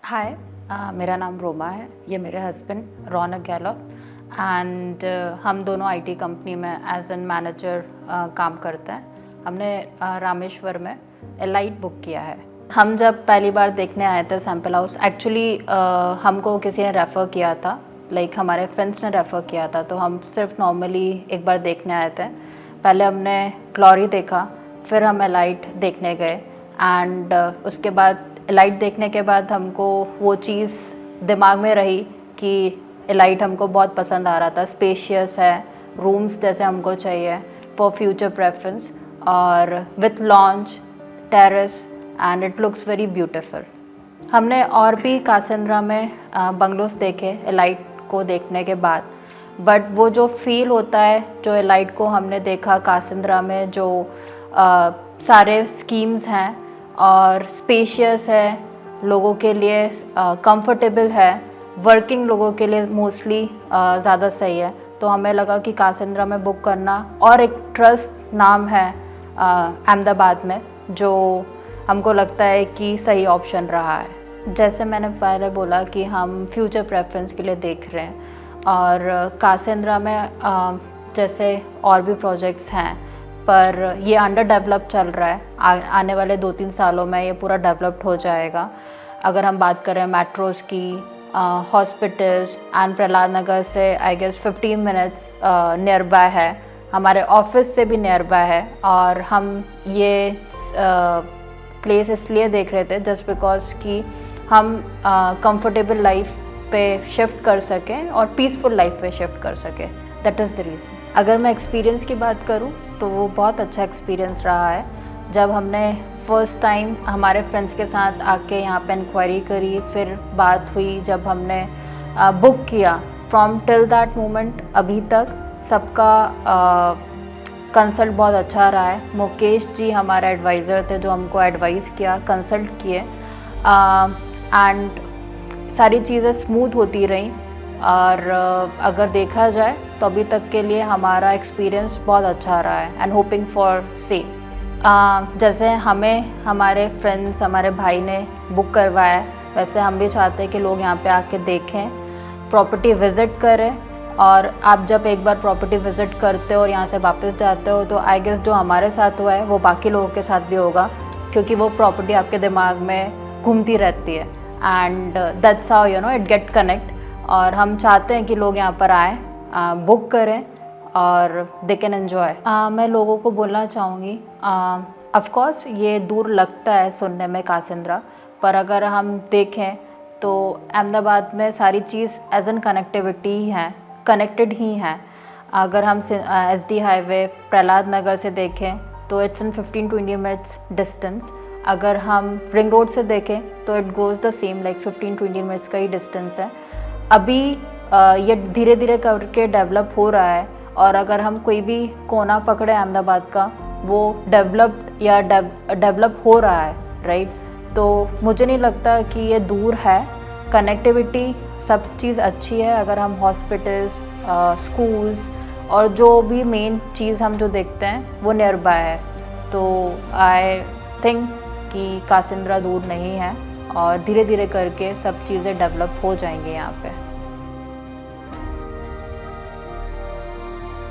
हाय, मेरा नाम रोमा है। ये मेरे हस्बैंड रौनक गहलोत एंड हम दोनों आईटी कंपनी में एज एन मैनेजर काम करते हैं। हमने रामेश्वर में एलाइट बुक किया है। हम जब पहली बार देखने आए थे सैंपल हाउस, एक्चुअली हमको किसी ने रेफ़र किया था, हमारे फ्रेंड्स ने रेफ़र किया था, तो हम सिर्फ नॉर्मली एक बार देखने आए थे। पहले हमने ग्लोरी देखा, फिर हम एलाइट देखने गए एंड उसके बाद एलाइट देखने के बाद हमको वो चीज़ दिमाग में रही कि एलाइट हमको बहुत पसंद आ रहा था। स्पेशियस है, रूम्स जैसे हमको चाहिए फॉर फ्यूचर प्रेफरेंस, और with launch terrace and it looks very beautiful. हमने और भी कासिंद्रा में बंगलोस देखे एलाइट को देखने के बाद, बट वो जो फील होता है जो एलाइट को हमने देखा कासिंद्रा में, जो सारे स्कीम्स हैं और स्पेशियस है, लोगों के लिए कंफर्टेबल है, वर्किंग लोगों के लिए मोस्टली ज़्यादा सही है। तो हमें लगा कि कासिंद्रा में बुक करना, और एक ट्रस्ट नाम है अहमदाबाद में, जो हमको लगता है कि सही ऑप्शन रहा है। जैसे मैंने पहले बोला कि हम फ्यूचर प्रेफरेंस के लिए देख रहे हैं, और कासिंद्रा में जैसे और भी प्रोजेक्ट्स हैं, पर ये अंडर डेवलप चल रहा है। आने वाले 2-3 सालों में ये पूरा डेवलप्ड हो जाएगा। अगर हम बात करें मेट्रोज़ की, हॉस्पिटल्स एंड प्रहलाद नगर से I guess 15 minutes nearby है, हमारे ऑफिस से भी नियर बाय है। और हम ये प्लेस इसलिए देख रहे थे जस्ट बिकॉज कि हम कंफर्टेबल लाइफ पे शिफ्ट कर सकें और पीसफुल लाइफ पे शिफ्ट कर सकें। That is the reason. अगर मैं एक्सपीरियंस की बात करूं तो वो बहुत अच्छा एक्सपीरियंस रहा है। जब हमने फ़र्स्ट टाइम हमारे फ्रेंड्स के साथ आके यहाँ पे इंक्वायरी करी, फिर बात हुई, जब हमने बुक किया, फ्रॉम टिल दैट मोमेंट अभी तक सबका कंसल्ट बहुत अच्छा रहा है। मुकेश जी हमारे एडवाइज़र थे जो हमको एडवाइस किया, कंसल्ट किए, एंड सारी चीज़ें स्मूथ होती रहीं। और अगर देखा जाए तो अभी तक के लिए हमारा एक्सपीरियंस बहुत अच्छा रहा है एंड होपिंग फॉर सेम। जैसे हमें हमारे फ्रेंड्स, हमारे भाई ने बुक करवाया है, वैसे हम भी चाहते हैं कि लोग यहाँ पे आके देखें, प्रॉपर्टी विज़िट करें। और आप जब एक बार प्रॉपर्टी विज़िट करते हो और यहाँ से वापस जाते हो, तो आई गेस जो हमारे साथ हुआ है वो बाकी लोगों के साथ भी होगा, क्योंकि वो प्रॉपर्टी आपके दिमाग में घूमती रहती है and that's how it get connect. और हम चाहते हैं कि लोग यहाँ पर आएँ, बुक करें और दे कैन एन्जॉय। मैं लोगों को बोलना चाहूँगी, ऑफ कोर्स ये दूर लगता है सुनने में कासिंद्रा, पर अगर हम देखें तो अहमदाबाद में सारी चीज़ एज एन कनेक्टिविटी ही है, कनेक्टेड ही हैं। अगर हम SD हाईवे प्रहलाद नगर से देखें तो इट्स इन 15-20 मिनट्स डिस्टेंस। अगर हम रिंग रोड से देखें तो it goes the same, like 15-20 minutes का ही डिस्टेंस है। अभी ये धीरे धीरे करके डेवलप हो रहा है, और अगर हम कोई भी कोना पकड़े अहमदाबाद का, वो डेवलप्ड या डेवलप हो रहा है, राइट। तो मुझे नहीं लगता कि ये दूर है। कनेक्टिविटी सब चीज़ अच्छी है। अगर हम हॉस्पिटल्स, स्कूल्स और जो भी मेन चीज़ हम जो देखते हैं वो नियर बाय है, तो आई थिंक कि कासिंद्रा दूर नहीं है, और धीरे धीरे करके सब चीज़ें डेवलप हो जाएंगी यहाँ पे।